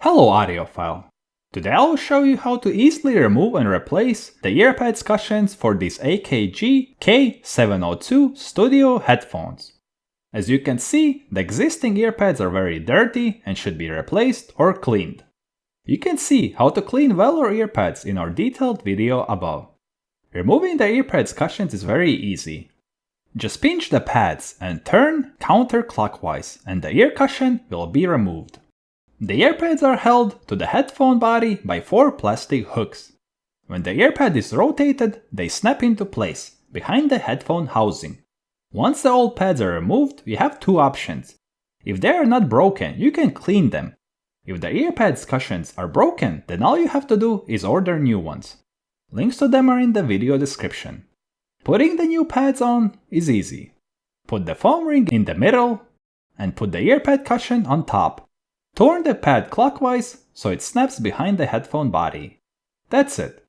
Hello audiophile! Today I will show you how to easily remove and replace the earpads cushions for these AKG K-702 Studio headphones. As you can see, the existing earpads are very dirty and should be replaced or cleaned. You can see how to clean velour earpads in our detailed video above. Removing the earpads cushions is very easy. Just pinch the pads and turn counterclockwise and the ear cushion will be removed. The earpads are held to the headphone body by 4 plastic hooks. When the earpad is rotated, they snap into place behind the headphone housing. Once the old pads are removed, we have 2 options. If they are not broken, you can clean them. If the earpads cushions are broken, then all you have to do is order new ones. Links to them are in the video description. Putting the new pads on is easy. Put the foam ring in the middle and put the earpad cushion on top. Turn the pad clockwise so it snaps behind the headphone body. That's it.